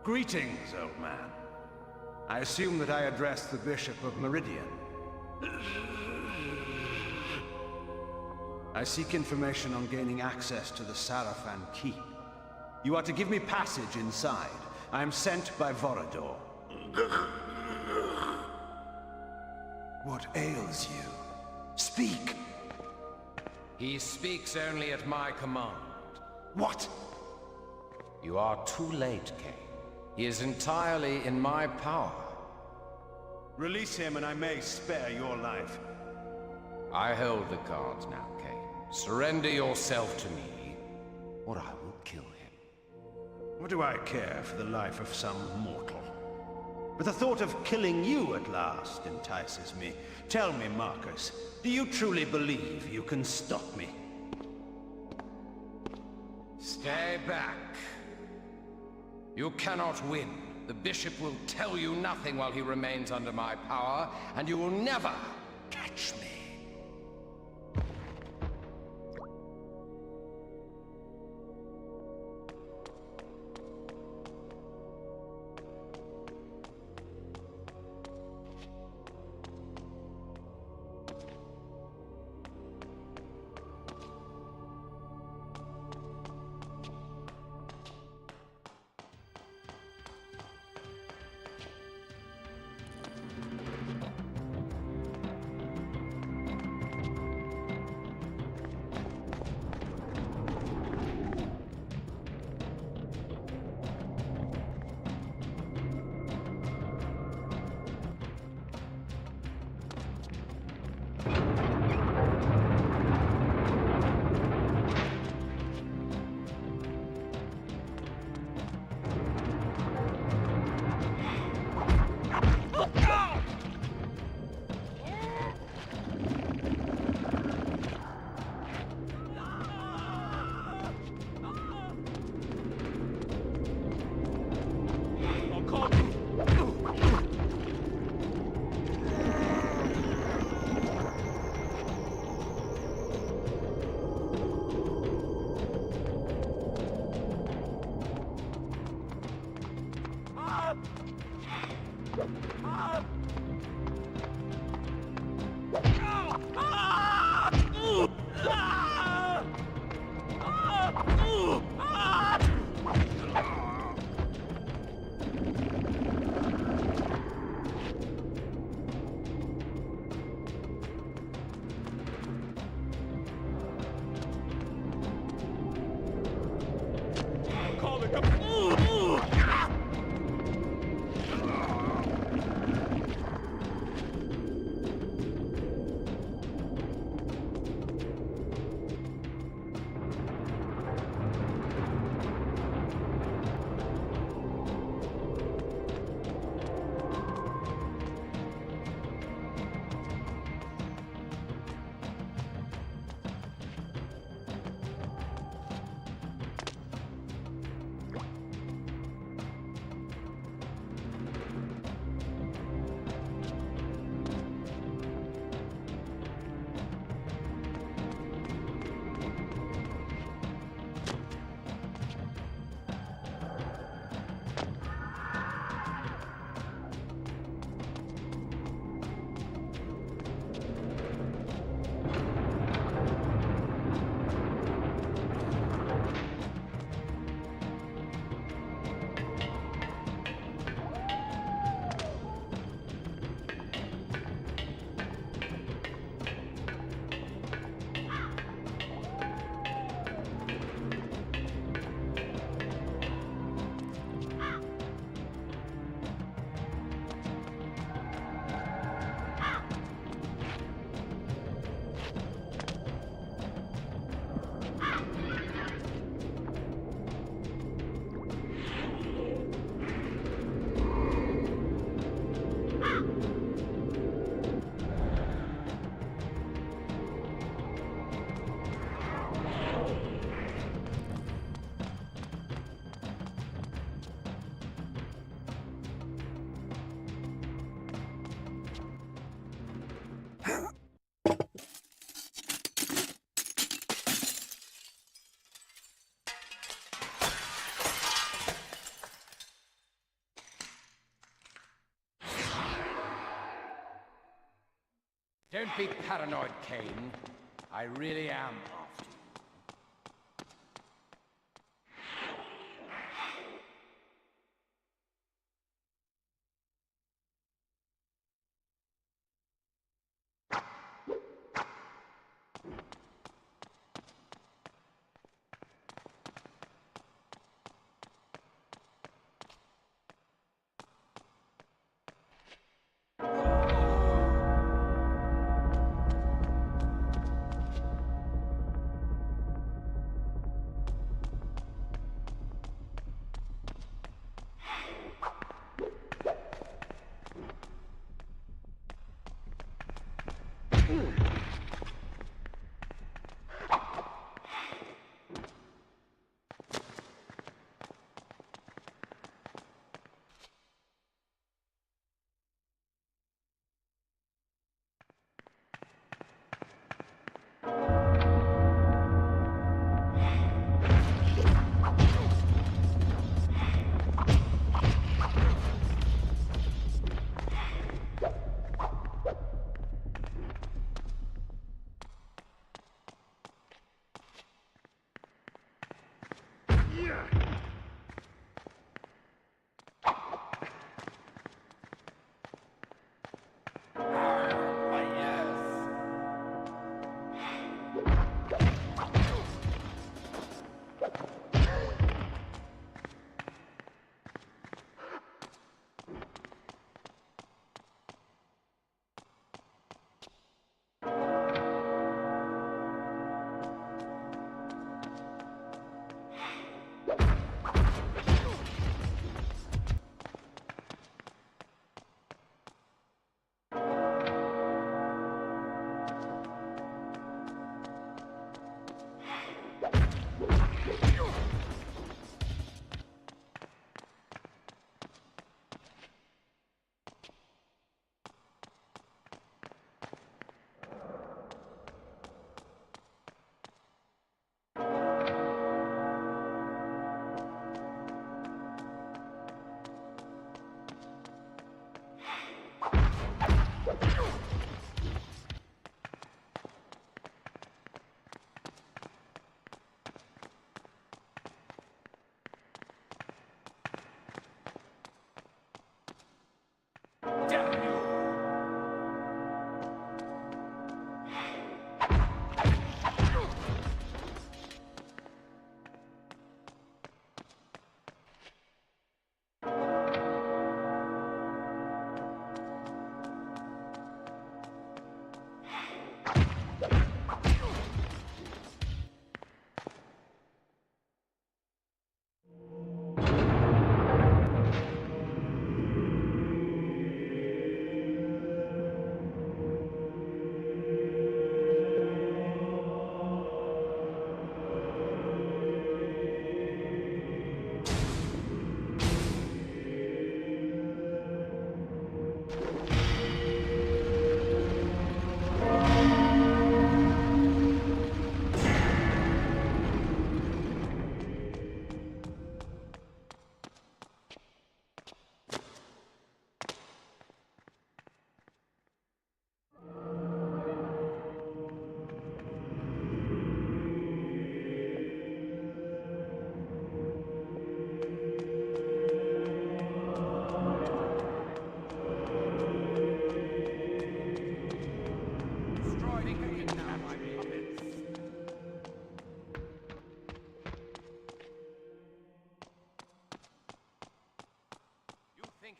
Greetings, old man. I assume that I address the Bishop of Meridian. I seek information on gaining access to the Sarafan Keep. You are to give me passage inside. I am sent by Vorador. What ails you? Speak! He speaks only at my command. What? You are too late, Kane. He is entirely in my power. Release him and I may spare your life. I hold the cards now, Kane. Surrender yourself to me, or I will kill him. What do I care for the life of some mortal? But the thought of killing you at last entices me. Tell me, Marcus, do you truly believe you can stop me? Stay back. You cannot win. The Bishop will tell you nothing while he remains under my power, and you will never catch me. Don't be paranoid, Kane. I really am after you.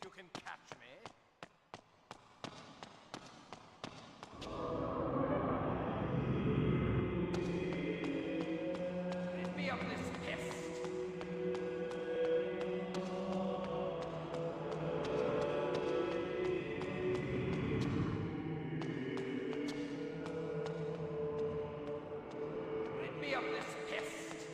You can catch me? Rid me of this pest. Rid me of this pest.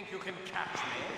think you can catch me?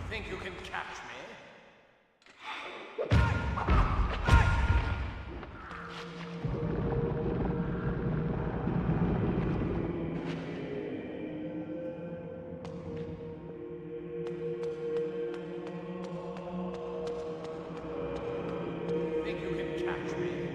Think you can catch me? Think you can catch me?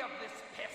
of this pest!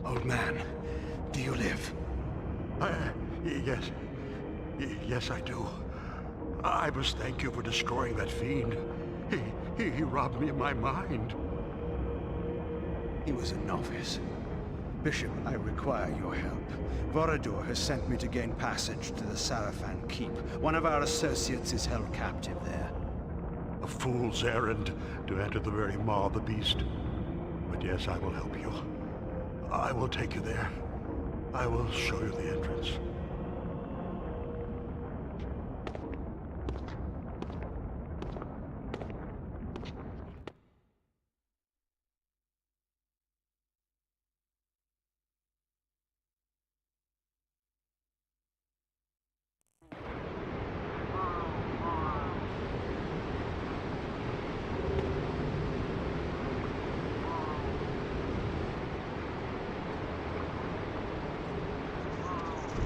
Old man, do you live? Yes. Yes, I do. I must thank you for destroying that fiend. He robbed me of my mind. He was a novice. Bishop, I require your help. Vorador has sent me to gain passage to the Sarafan Keep. One of our associates is held captive there. A fool's errand to enter the very maw of the beast. But yes, I will help you. I will take you there. I will show you the entrance.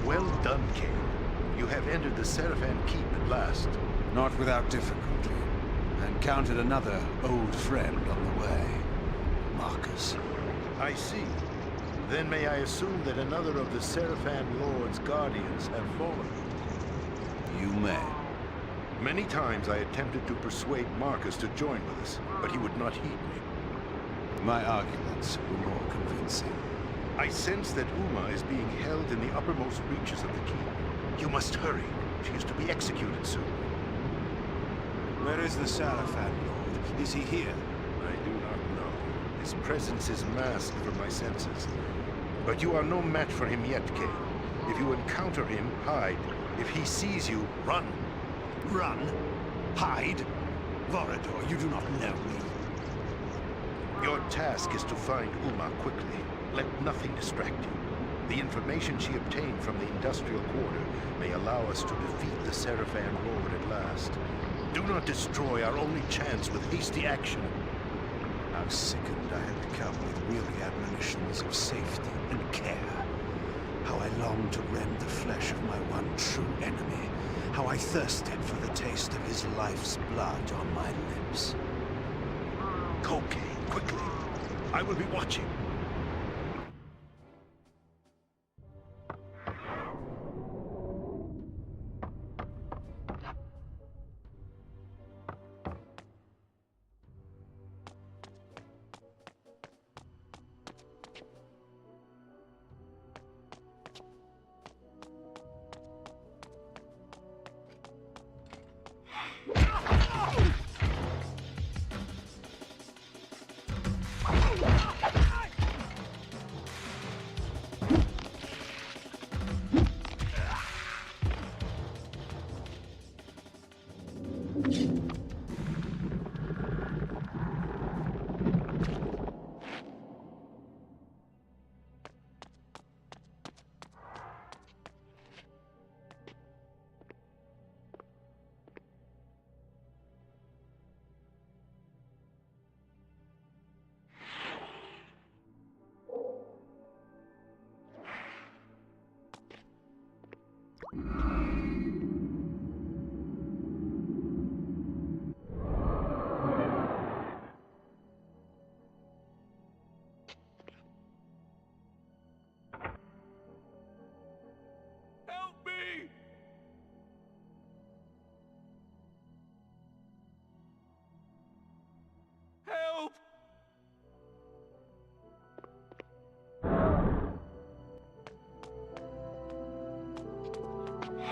Well done, King. You have entered the Sarafan Keep at last. Not without difficulty. I encountered another old friend on the way. Marcus. I see. Then may I assume that another of the Sarafan Lord's guardians have fallen? You may. Many times I attempted to persuade Marcus to join with us, but he would not heed me. My arguments were more convincing. I sense that Uma is being held in the uppermost reaches of the keep. You must hurry. She is to be executed soon. Where is the Sarafan Lord? Is he here? I do not know. His presence is masked from my senses. But you are no match for him yet, King. If you encounter him, hide. If he sees you, run. Run? Hide? Vorador, you do not know me. Your task is to find Uma quickly. Let nothing distract you. The information she obtained from the industrial quarter may allow us to defeat the Sarafan Lord at last. Do not destroy our only chance with hasty action. How sickened I had become with weary admonitions of safety and care. How I longed to rend the flesh of my one true enemy. How I thirsted for the taste of his life's blood on my lips. Go, Kane, quickly. I will be watching.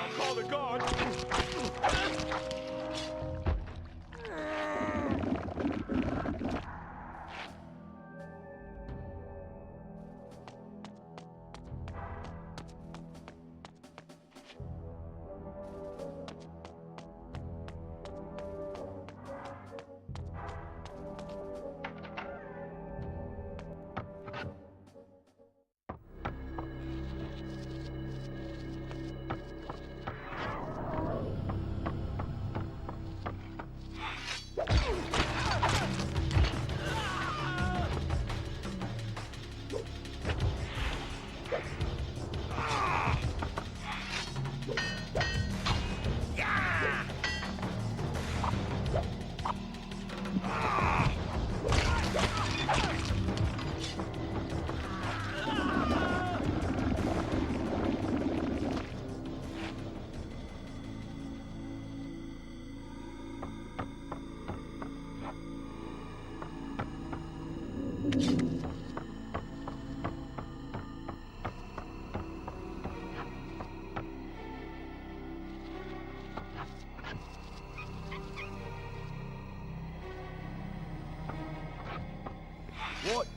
I'll call the guards. What?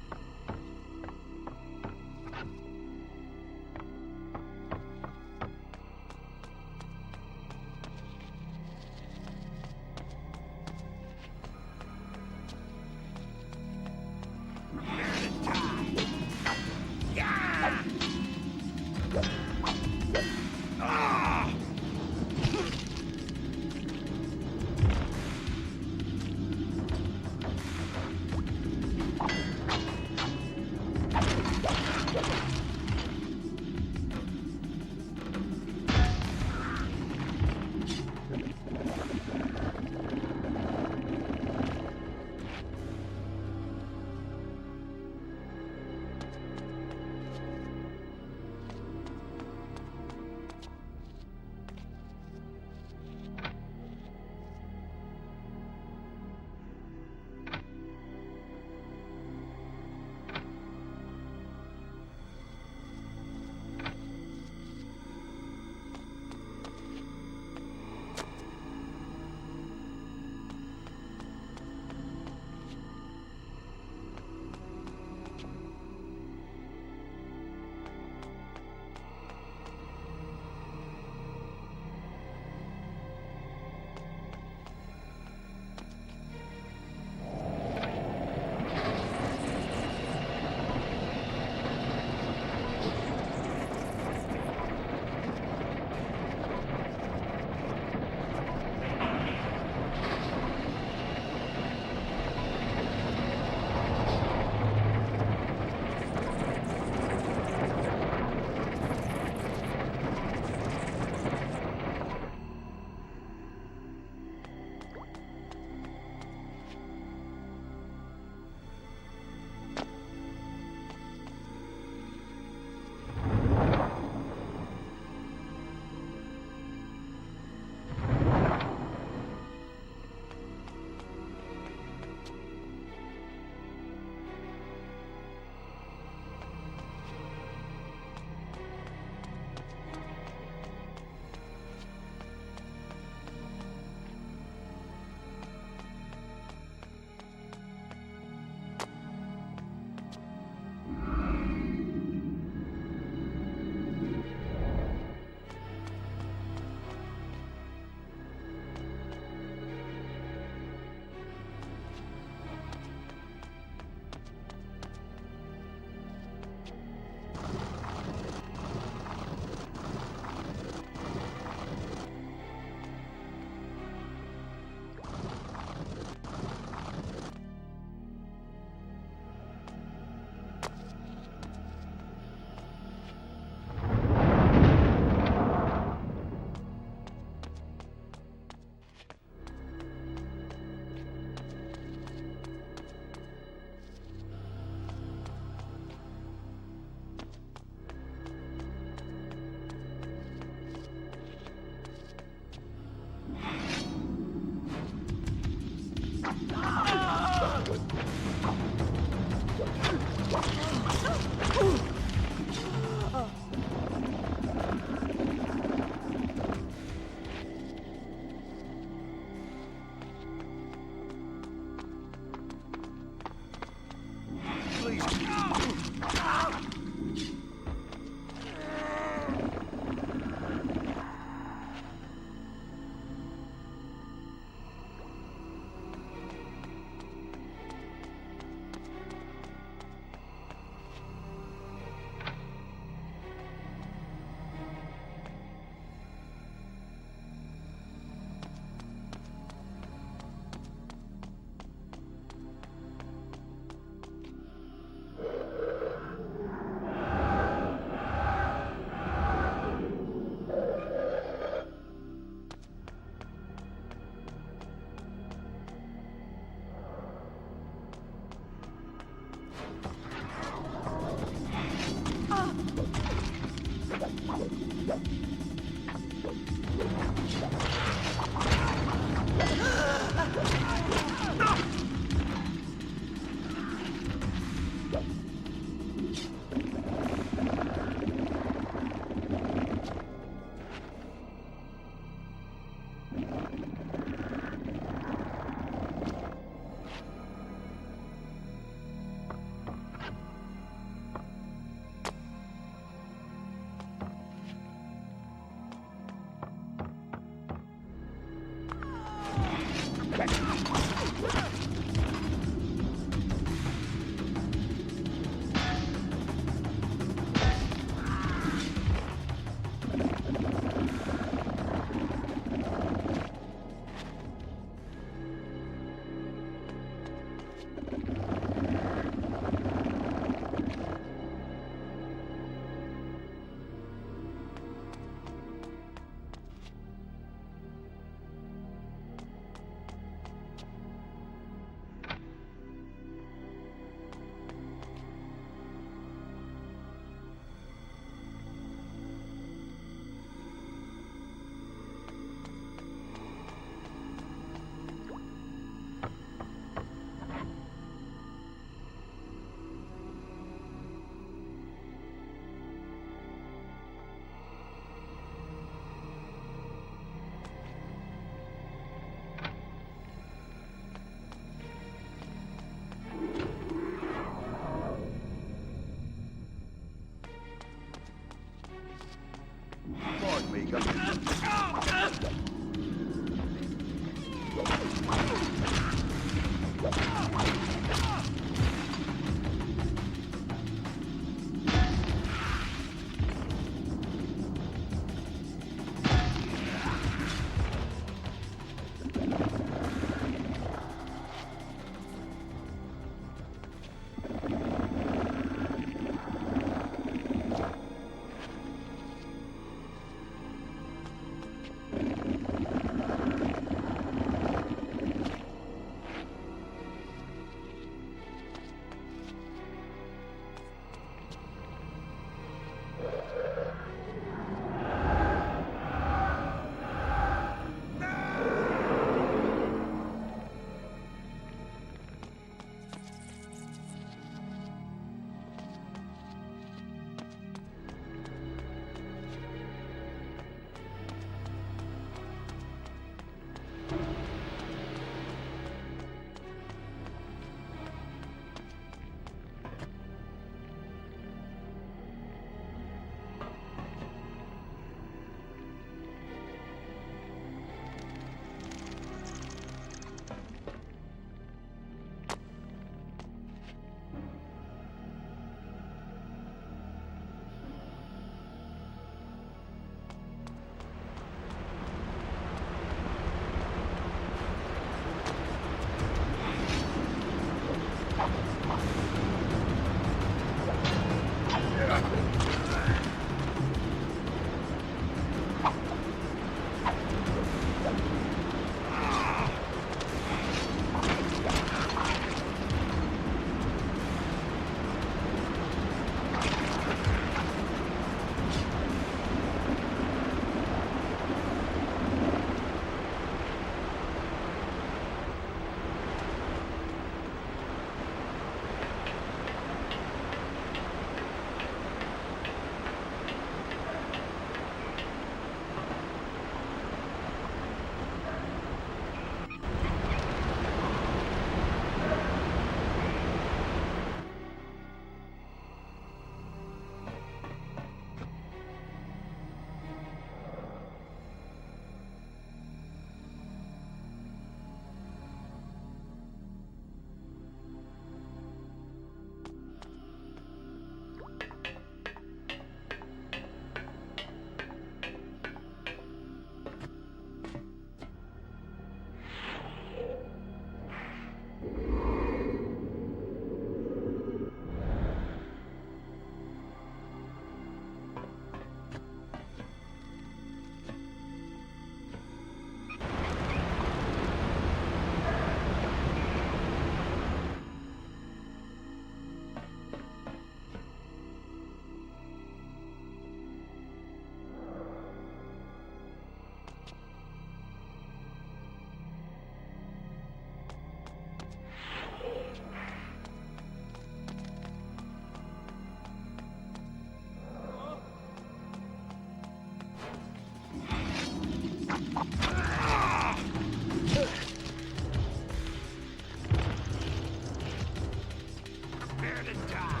Prepare to die!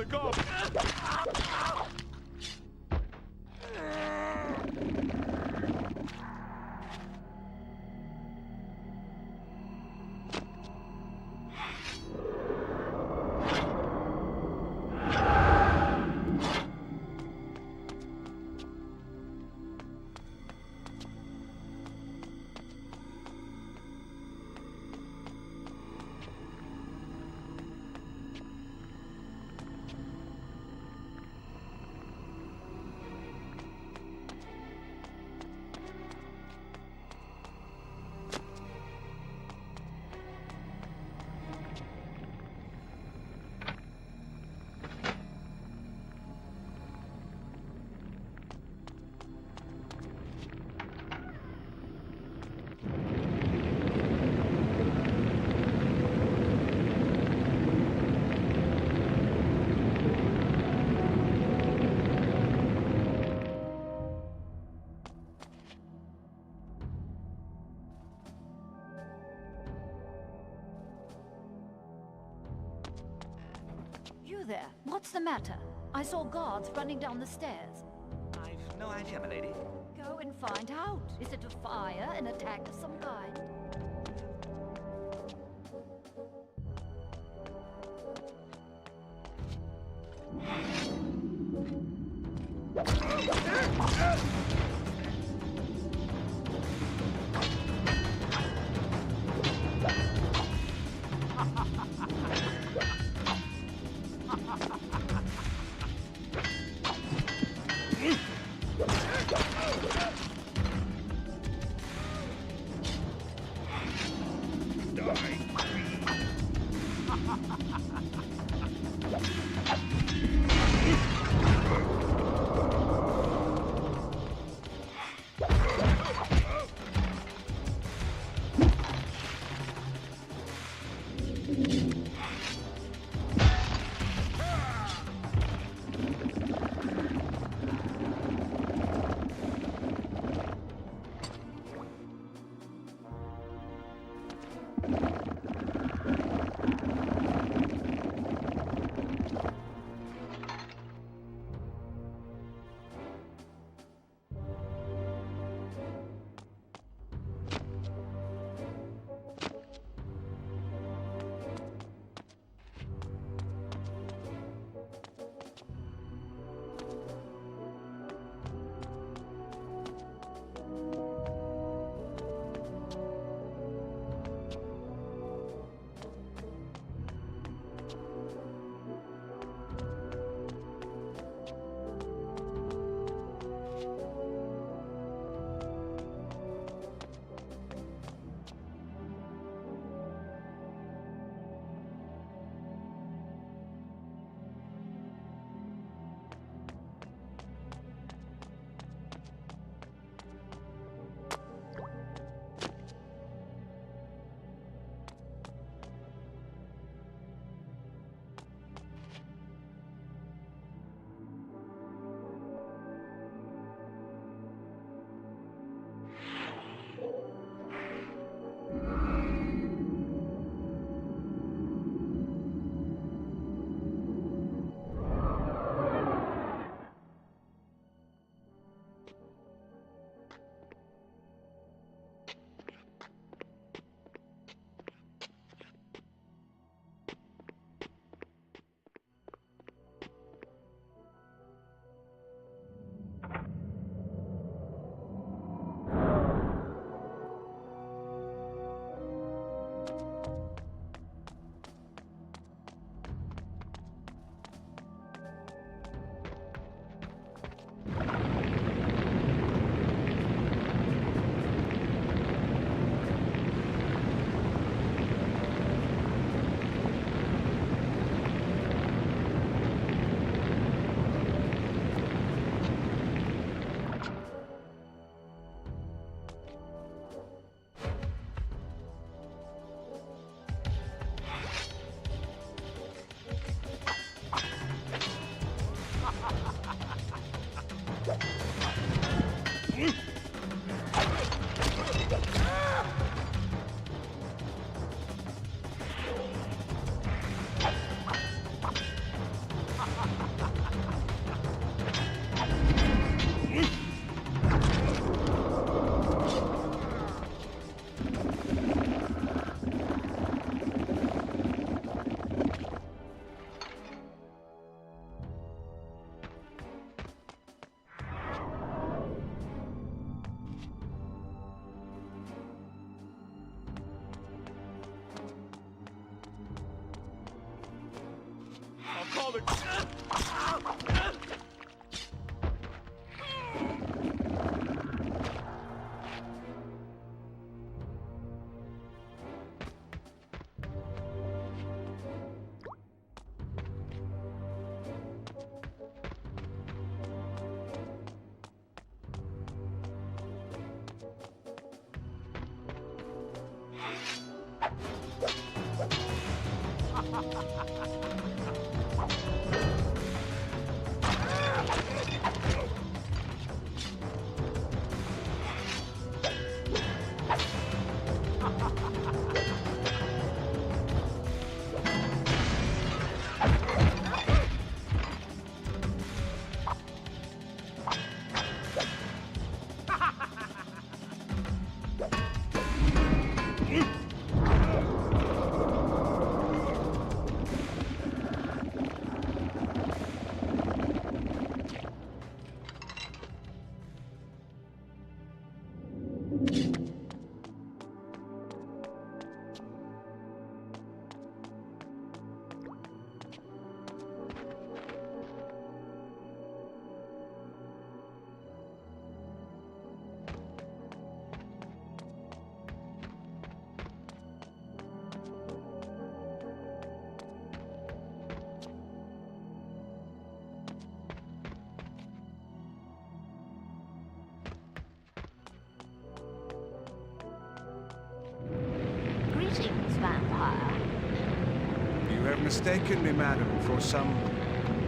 the gods! You there? What's the matter? I saw guards running down the stairs. I've no idea, my lady. Go and find out. Is it a fire, an attack of some kind? bothered. Greetings, vampire. You have mistaken me, madam, for some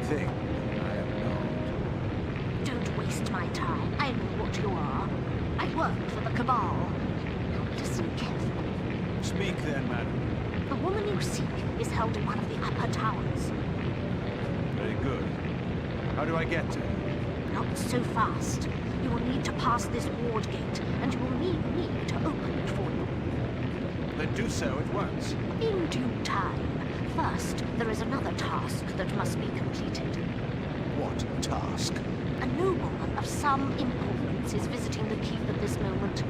thing I am not. Don't waste my time. I know what you are. I work for the Cabal. Now listen carefully. Speak then, madam. The woman you seek is held in one of the upper towers. Very good. How do I get to her? Not so fast. You will need to pass this ward gate, and you will need me to open it for you. Then do so at once. In due time. First, there is another task that must be completed. What task? A nobleman of some importance is visiting the keep at this moment.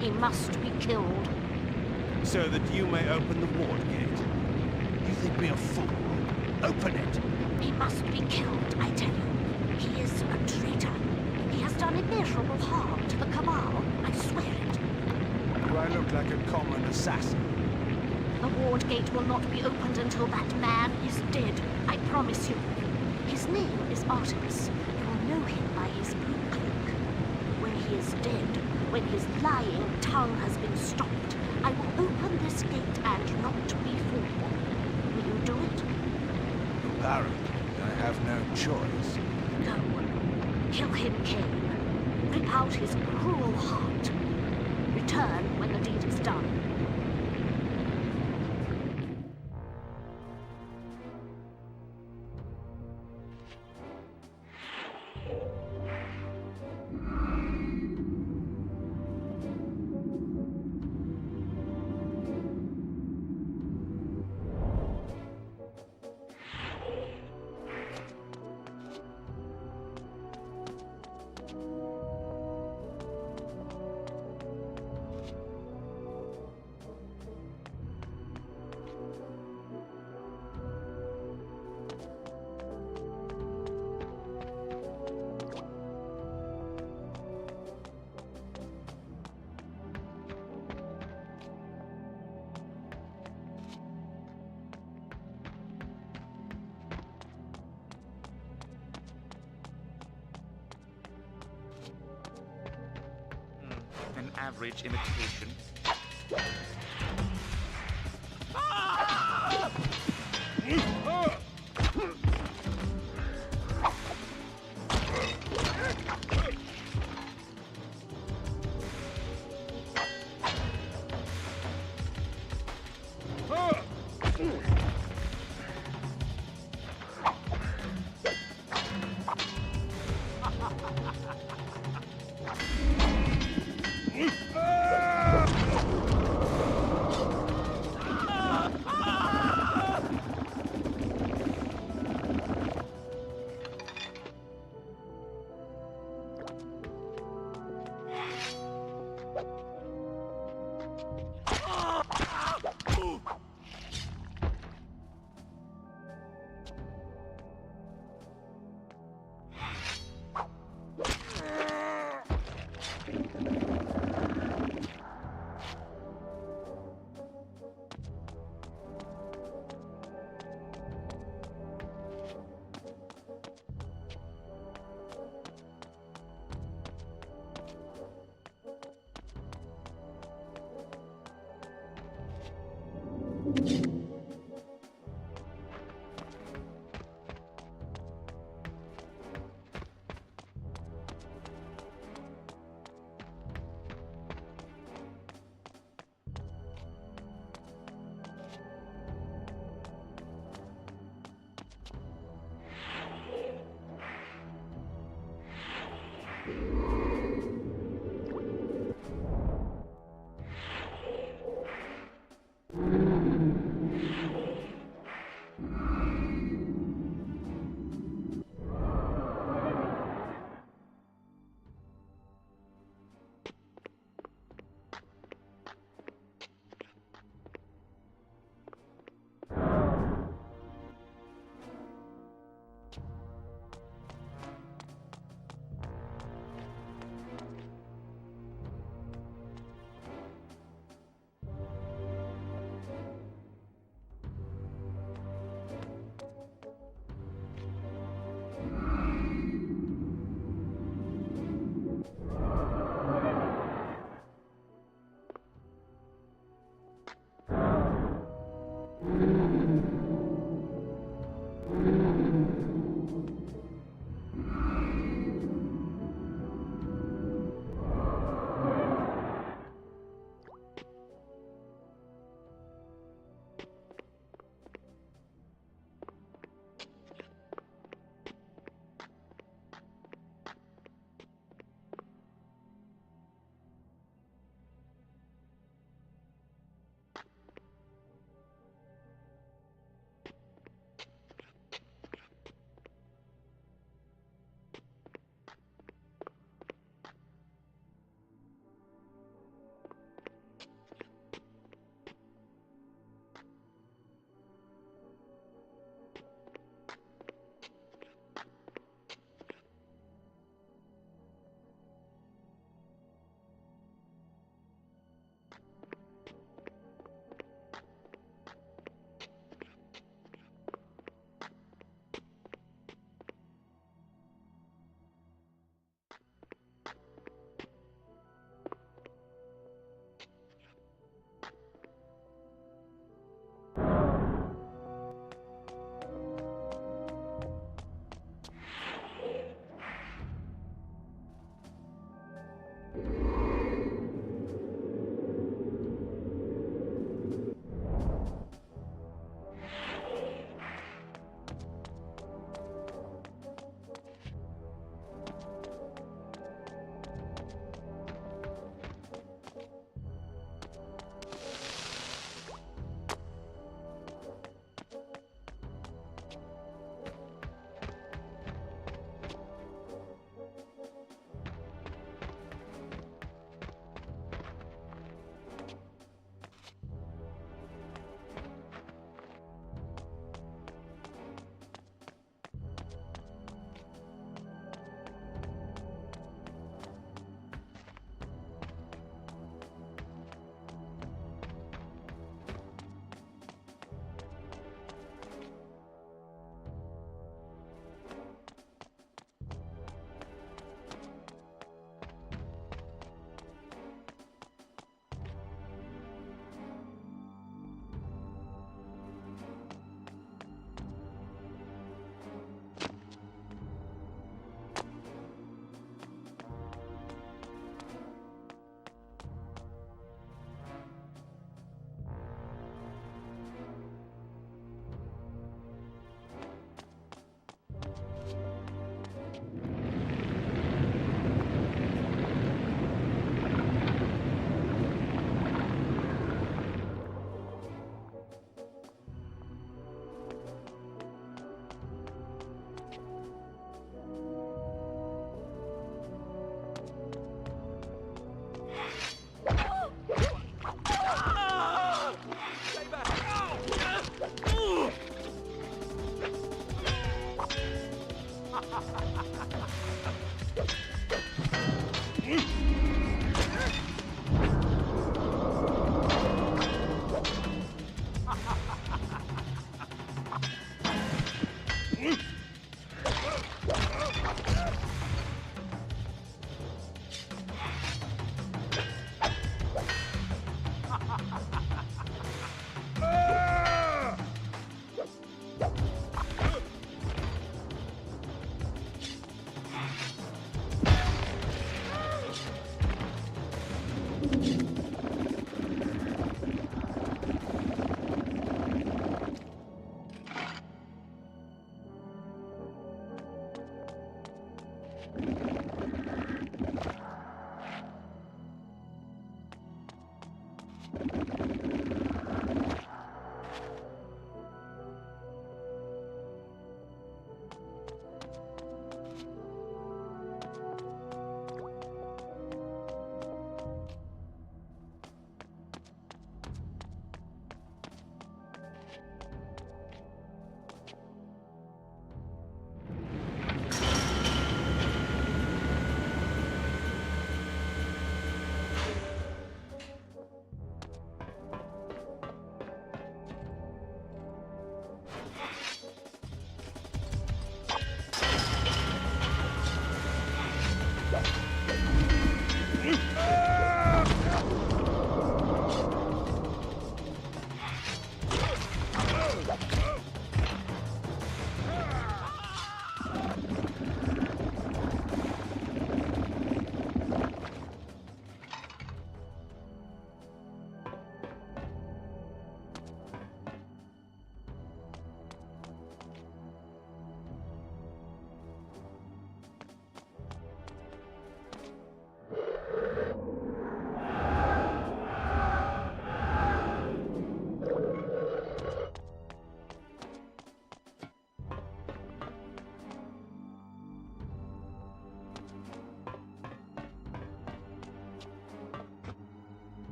He must be killed. So that you may open the ward gate. You think me a fool? Open it! He must be killed, I tell you. He is a traitor. He has done immeasurable harm to the Cabal. I swear it. Do I look like a common assassin? The ward gate will not be opened until that man is dead. I promise you. His name is Artemis. You will know him by his blue cloak. When he is dead, when his lying tongue has been stopped, I will open this gate and not before. Will you do it? Apparently, I have no choice. Go. Kill him, Cain. Rip out his cruel heart. Return when the deed is done. An average imitation.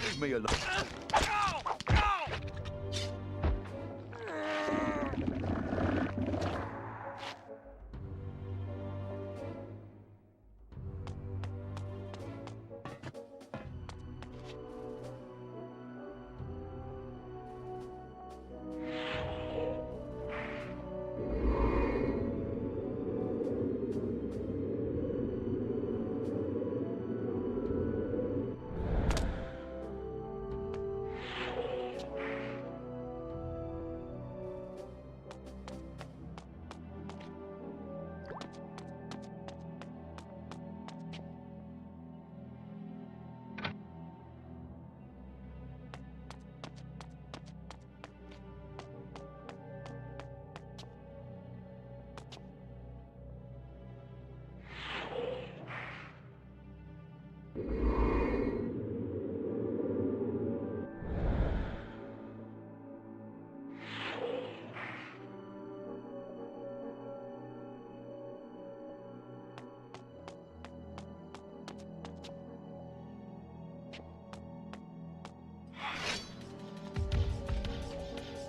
Leave me alone.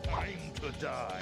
Time to die.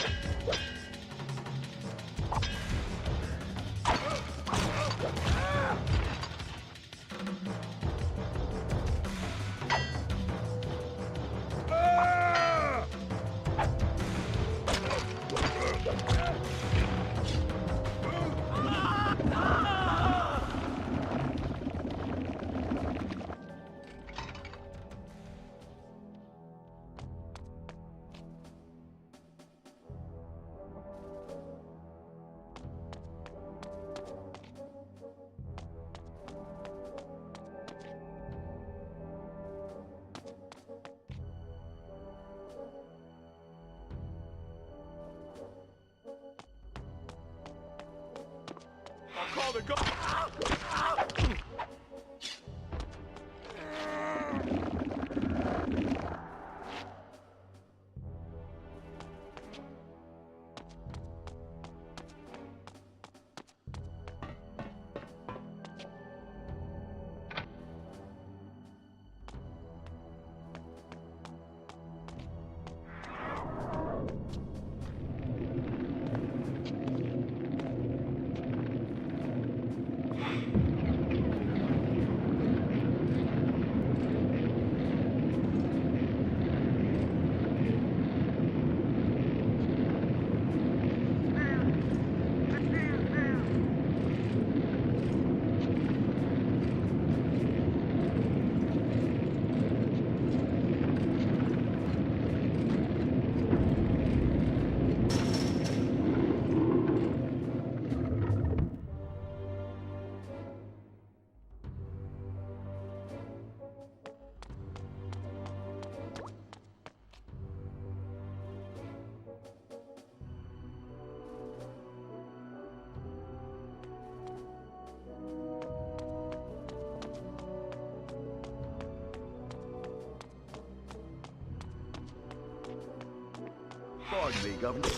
Call the go. Pardon me, Governor.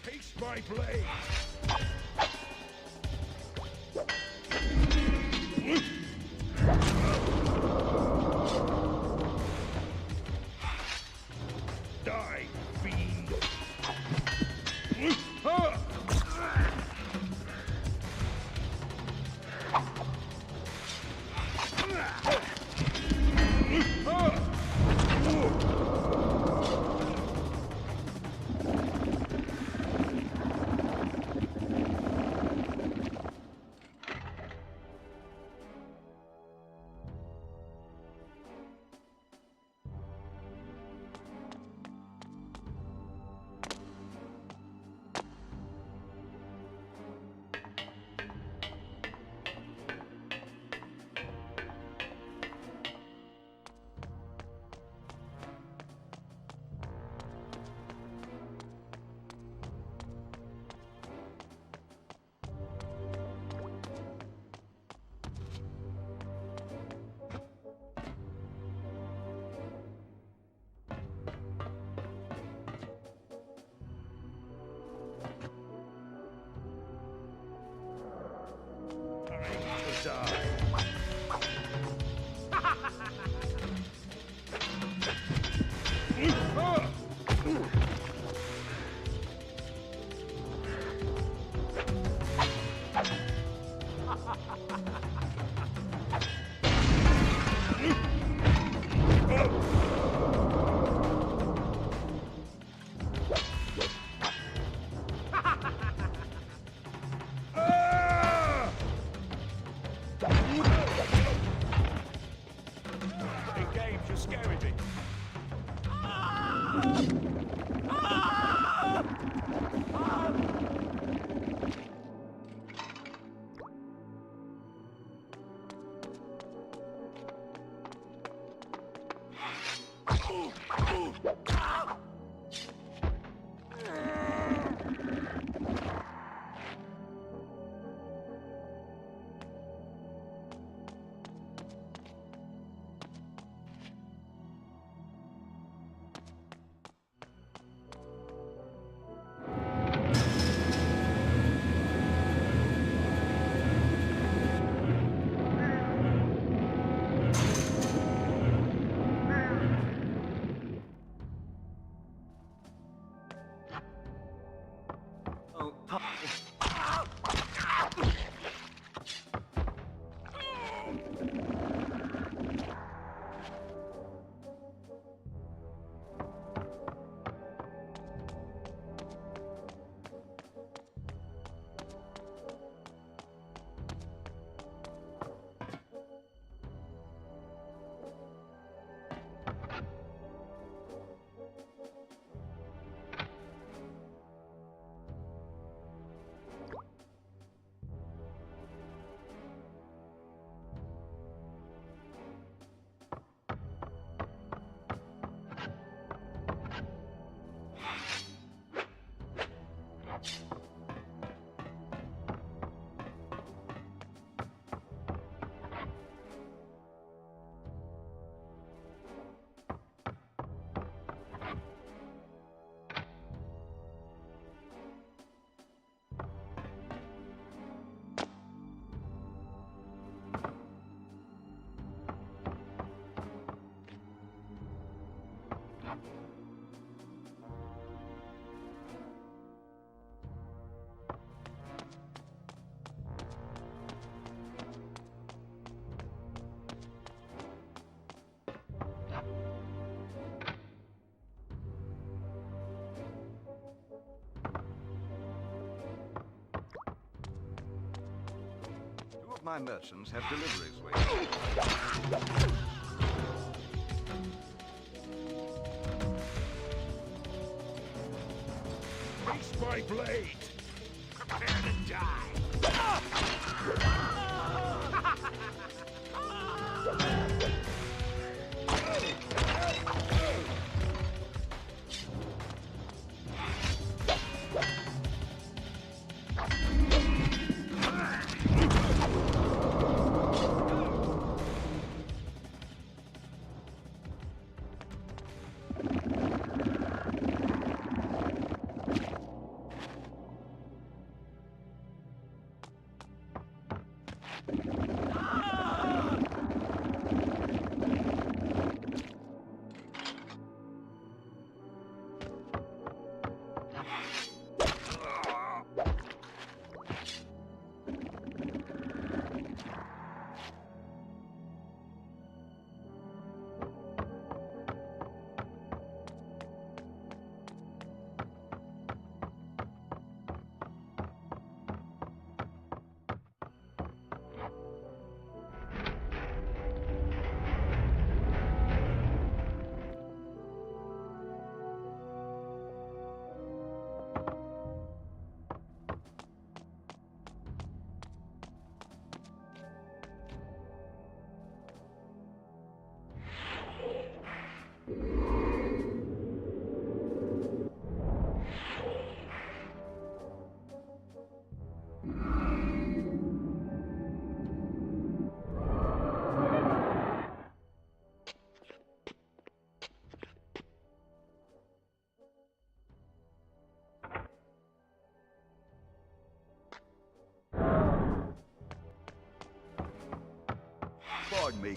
Taste my blade! Die, fiend! Engage, you're scaring me. what my merchants have deliveries with. Face my blade! Prepare to die! Pardon me.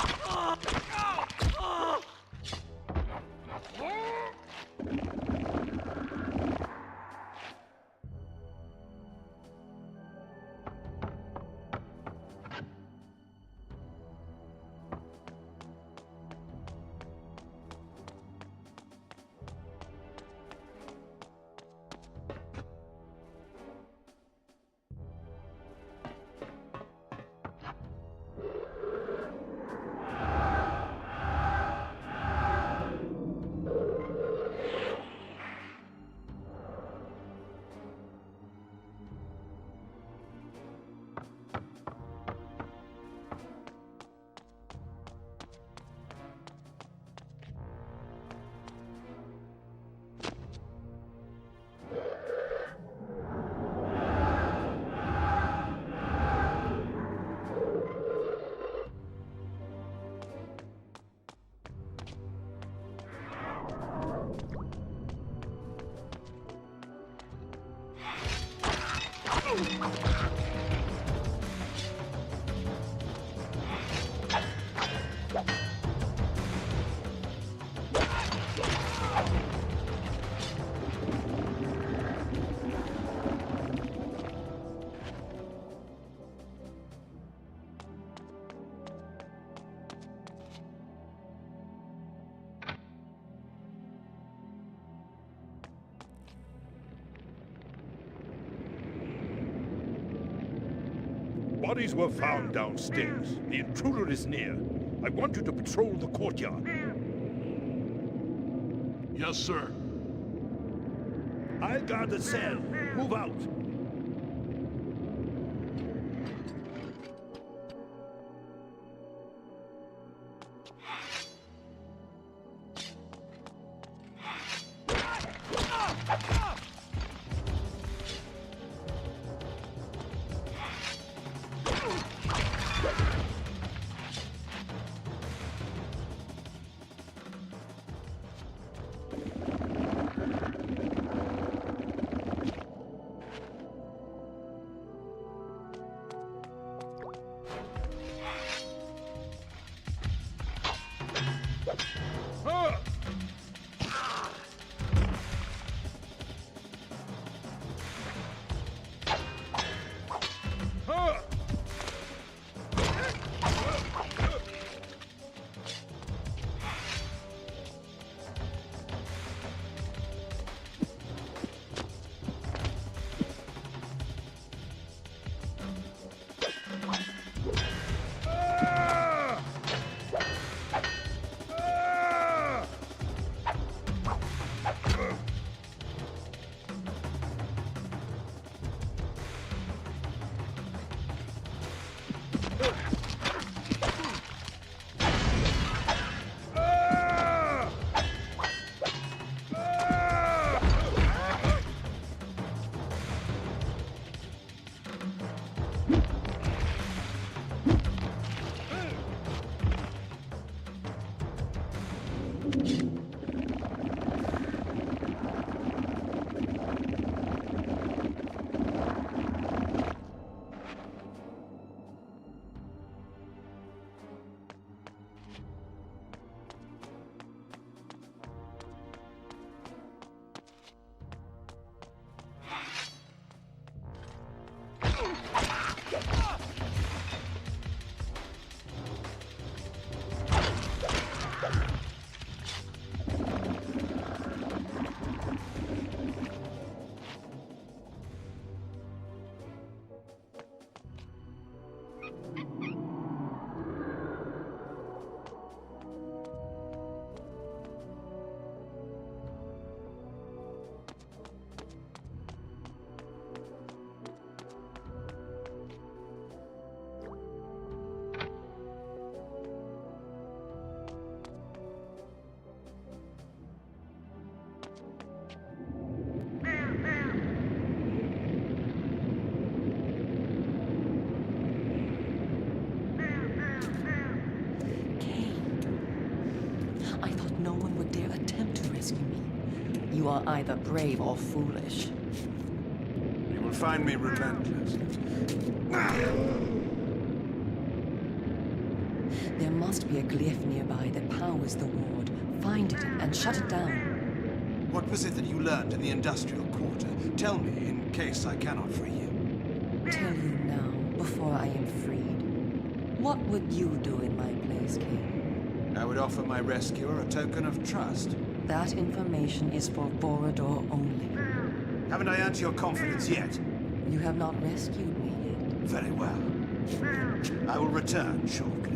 Bodies were found downstairs. The intruder is near. I want you to patrol the courtyard. Yes, sir. I'll guard the cell. Move out. You are either brave or foolish. You will find me relentless. There must be a glyph nearby that powers the ward. Find it and shut it down. What was it that you learned in the industrial quarter? Tell me, in case I cannot free you. Tell you now, before I am freed. What would you do in my place, King? I would offer my rescuer a token of trust. That information is for Borodor only. Haven't I earned your confidence yet? You have not rescued me yet. Very well. I will return shortly.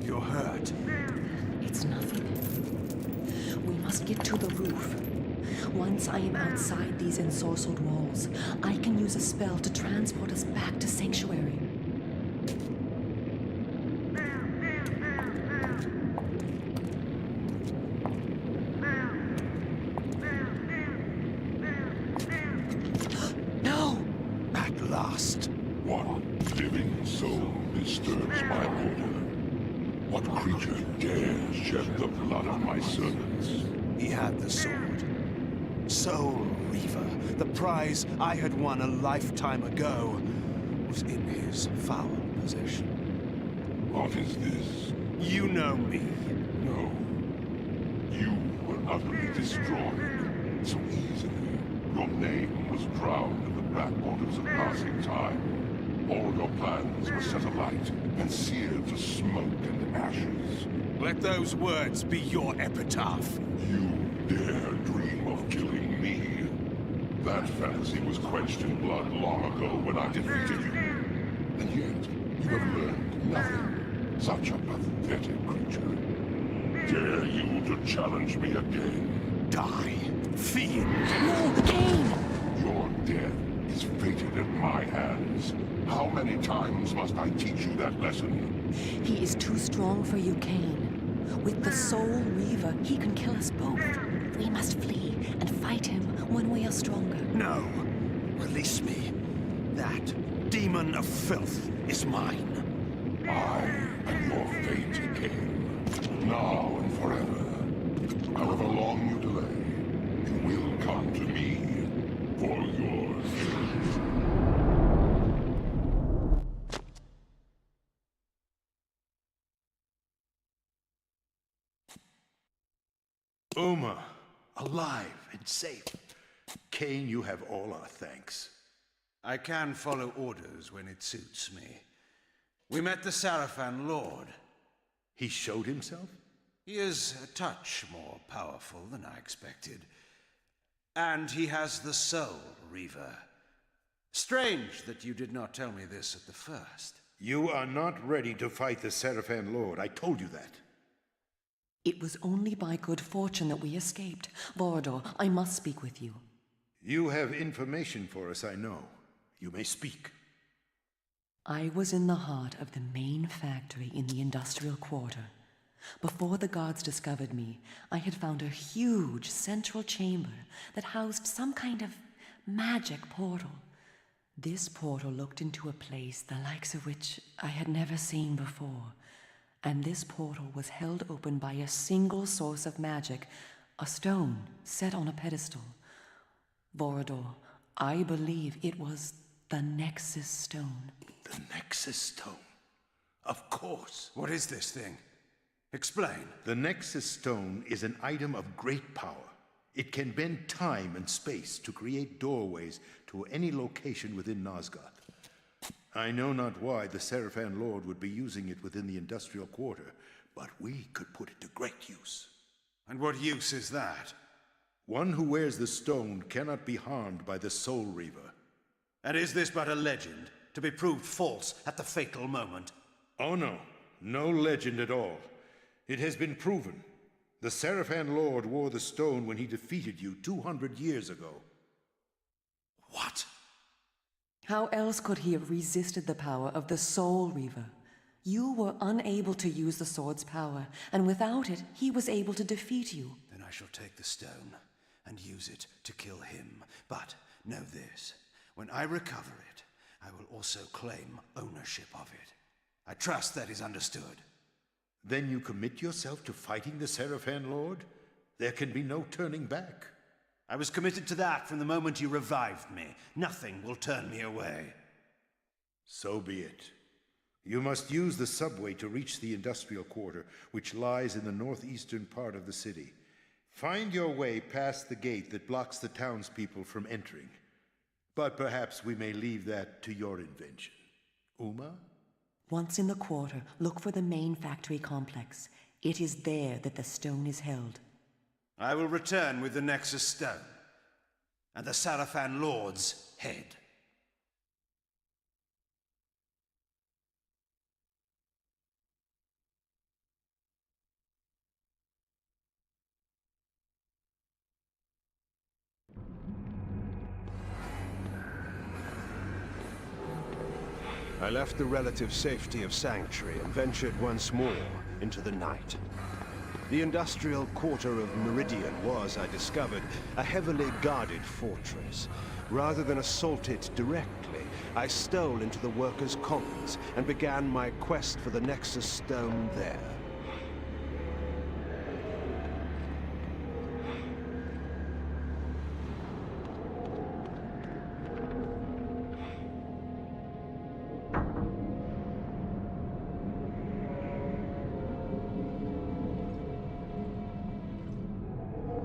You're hurt. It's nothing. We must get to the roof. Once I am outside these ensorcelled walls, I can use a spell to transport us back to Sanctuary. No! At last. What living soul disturbs my order? What creature dares shed the blood of my servants? He had the sword. Soul Reaver, the prize I had won a lifetime ago, was in his foul possession. What is this? You know me. No. You were utterly destroyed so easily. Your name was drowned in the backwaters of passing time. All your plans were set alight and seared to smoke and ashes. Let those words be your epitaph. You dare dream of killing me? That fantasy was quenched in blood long ago when I defeated you. And yet, you have learned nothing. Such a pathetic creature. Dare you to challenge me again? Die, fiend! No, Cain! Your death is fated at my hands. How many times must I teach you that lesson? He is too strong for you, Cain. With the Soul Reaver, he can kill us both. We must flee and fight him when we are stronger. No! Release me. That demon of filth is mine. I am your fate, Cain. Now and forever. However long you delay, you will come to me for your fate. Uma, alive and safe. Cain, you have all our thanks. I can follow orders when it suits me. We met the Sarafan Lord. He showed himself? He is a touch more powerful than I expected. And he has the Soul Reaver. Strange that you did not tell me this at the first. You are not ready to fight the Sarafan Lord. I told you that. It was only by good fortune that we escaped. Vorador, I must speak with you. You have information for us, I know. You may speak. I was in the heart of the main factory in the industrial quarter. Before the guards discovered me, I had found a huge central chamber that housed some kind of magic portal. This portal looked into a place the likes of which I had never seen before. And this portal was held open by a single source of magic, a stone set on a pedestal. Vorador, I believe it was the Nexus Stone. The Nexus Stone? Of course. What is this thing? Explain. The Nexus Stone is an item of great power. It can bend time and space to create doorways to any location within Nosgoth. I know not why the Sarafan Lord would be using it within the industrial quarter, but we could put it to great use. And what use is that? One who wears the stone cannot be harmed by the Soul Reaver. And is this but a legend, to be proved false at the fatal moment? Oh no, no legend at all. It has been proven. The Sarafan Lord wore the stone when he defeated you 200 years ago. What? How else could he have resisted the power of the Soul Reaver? You were unable to use the sword's power, and without it, he was able to defeat you. Then I shall take the stone and use it to kill him. But know this, when I recover it, I will also claim ownership of it. I trust that is understood. Then you commit yourself to fighting the Sarafan Lord? There can be no turning back. I was committed to that from the moment you revived me. Nothing will turn me away. So be it. You must use the subway to reach the industrial quarter, which lies in the northeastern part of the city. Find your way past the gate that blocks the townspeople from entering. But perhaps we may leave that to your invention. Uma? Once in the quarter, look for the main factory complex. It is there that the stone is held. I will return with the Nexus Stone and the Sarafan Lord's head. I left the relative safety of Sanctuary and ventured once more into the night. The industrial quarter of Meridian was, I discovered, a heavily guarded fortress. Rather than assault it directly, I stole into the workers' commons and began my quest for the Nexus Stone there.